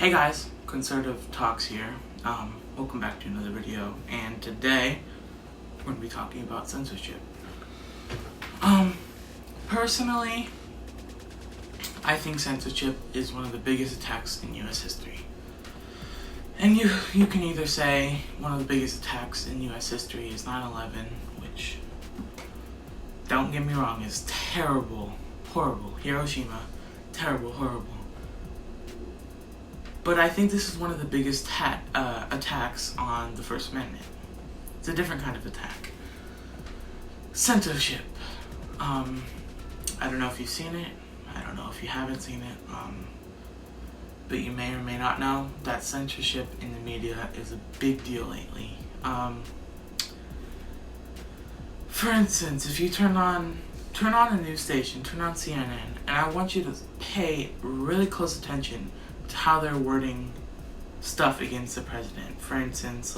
Hey guys, Conservative Talks here. Welcome back to another video, and today we're going to be talking about censorship. Personally, I think censorship is one of the biggest attacks in U.S. history. And you can either say one of the biggest attacks in U.S. history is 9/11, which, don't get me wrong, is terrible, horrible. Hiroshima, terrible, horrible. But I think this is one of the biggest attacks on the First Amendment. It's a different kind of attack. Censorship. I don't know if you've seen it. I don't know if you haven't seen it. But you may or may not know that censorship in the media is a big deal lately. For instance, if you turn on a news station, turn on CNN, and I want you to pay really close attention to how they're wording stuff against the president. For instance,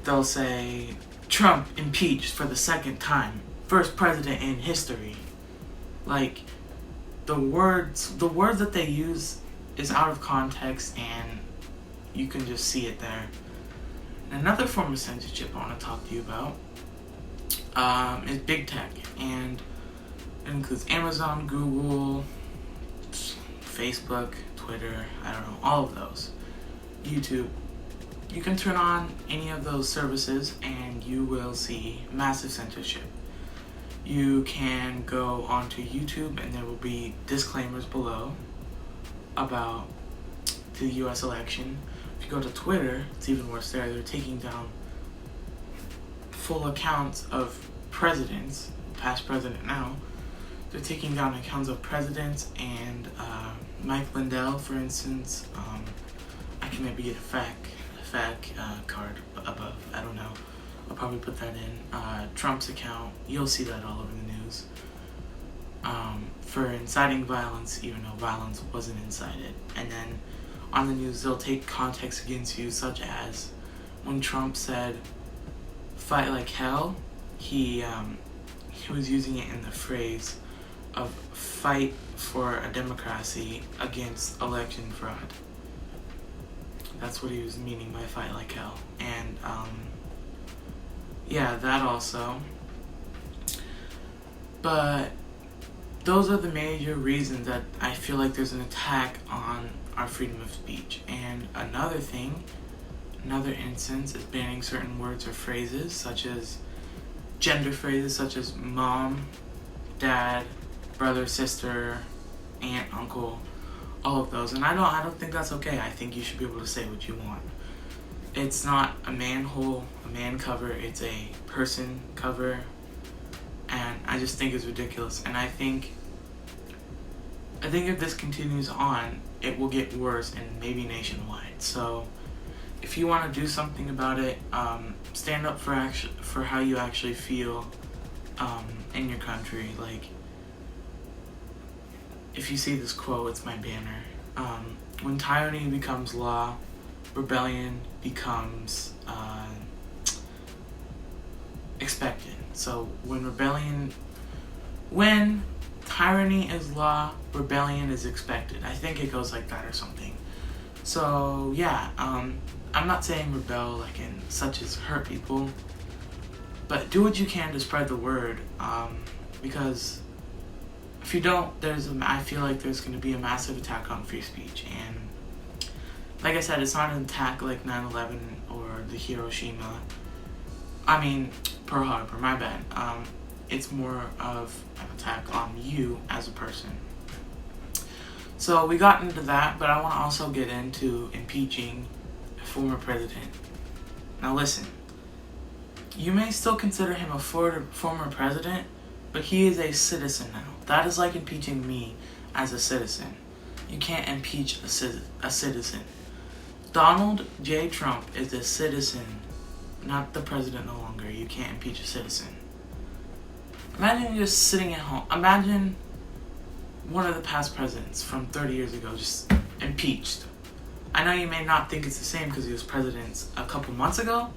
they'll say, Trump impeached for the second time, first president in history. The words that they use is out of context, and you can just see it there. And another form of censorship I want to talk to you about is big tech, and it includes Amazon, Google, Facebook, Twitter, I don't know, all of those. YouTube. You can turn on any of those services and you will see massive censorship. You can go onto YouTube and there will be disclaimers below about the US election. If you go to Twitter, it's even worse there. They're taking down full accounts of presidents, past president now. They're taking down accounts of presidents and Mike Lindell, for instance. I can maybe get a FAQ card above. I don't know. I'll probably put that in. Trump's account. You'll see that all over the news. For inciting violence, even though violence wasn't incited. And then on the news, they'll take context against you, such as when Trump said, "Fight like hell," he was using it in the phrase of fight for a democracy against election fraud. That's what he was meaning by fight like hell. And yeah, that also. But those are the major reasons that I feel like there's an attack on our freedom of speech. And another instance is banning certain words or phrases, such as gender phrases such as mom, dad, brother, sister, aunt, uncle, all of those. And I don't think that's okay. I think you should be able to say what you want. It's not a manhole, a man cover, it's a person cover. And I just think it's ridiculous. And I think if this continues on, it will get worse and maybe nationwide. So if you want to do something about it, stand up for how you actually feel in your country. If you see this quote, it's my banner. When tyranny becomes law, rebellion becomes expected. So when tyranny is law, rebellion is expected. I think it goes like that or something. So yeah, I'm not saying rebel in such as hurt people, but do what you can to spread the word, because if you don't, I feel like there's going to be a massive attack on free speech. And like I said, it's not an attack like 9/11 or the Pearl Harbor, my bad. It's more of an attack on you as a person. So we got into that, but I want to also get into impeaching a former president. Now listen, you may still consider him a former president, but he is a citizen now. That is like impeaching me as a citizen. You can't impeach a citizen. Donald J. Trump is a citizen, not the president no longer. You can't impeach a citizen. Imagine just sitting at home. Imagine one of the past presidents from 30 years ago just impeached. I know you may not think it's the same because he was president a couple months ago,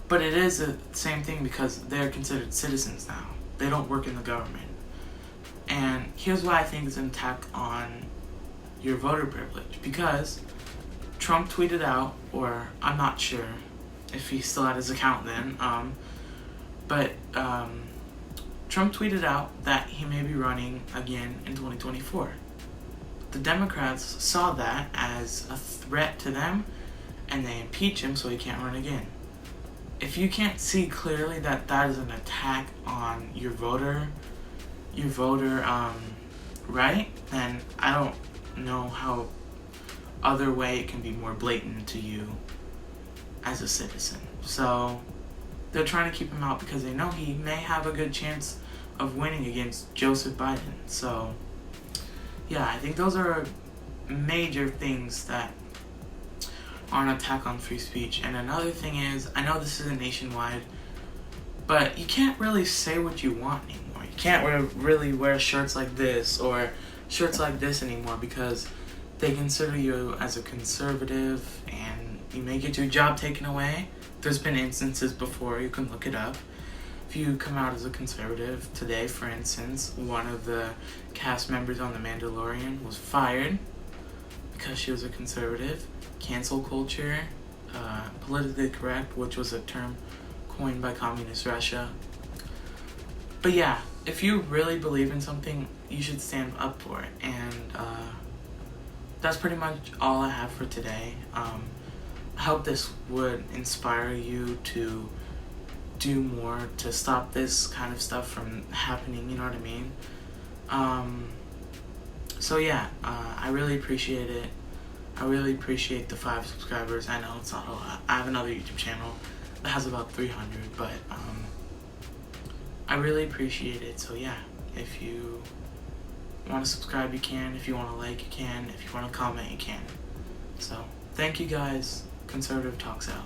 but it is the same thing because they're considered citizens now. They don't work in the government. And here's why I think it's an attack on your voter privilege, because Trump tweeted out, or I'm not sure if he still had his account then, but Trump tweeted out that he may be running again in 2024. The Democrats saw that as a threat to them, and they impeach him so he can't run again. If you can't see clearly that that is an attack on your voter right, then I don't know how other way it can be more blatant to you as a citizen. So they're trying to keep him out because they know he may have a good chance of winning against Joseph Biden. So yeah, I think those are major things that are an attack on free speech. And another thing is, I know this isn't nationwide, but you can't really say what you want anymore. You can't really wear shirts like this or shirts like this anymore, because they consider you as a conservative and you may get your job taken away. There's been instances before, you can look it up. If you come out as a conservative today, for instance, one of the cast members on The Mandalorian was fired because she was a conservative. Cancel culture, politically correct, which was a term coined by communist Russia. But yeah, if you really believe in something, you should stand up for it. And that's pretty much all I have for today. I hope this would inspire you to do more to stop this kind of stuff from happening, you know what I mean? So yeah, I really appreciate it. I really appreciate the 5 subscribers. I know it's not a lot. I have another YouTube channel that has about 300, but I really appreciate it. So yeah, if you want to subscribe, you can. If you want to like, you can. If you want to comment, you can. So thank you guys. Conservative Talks out.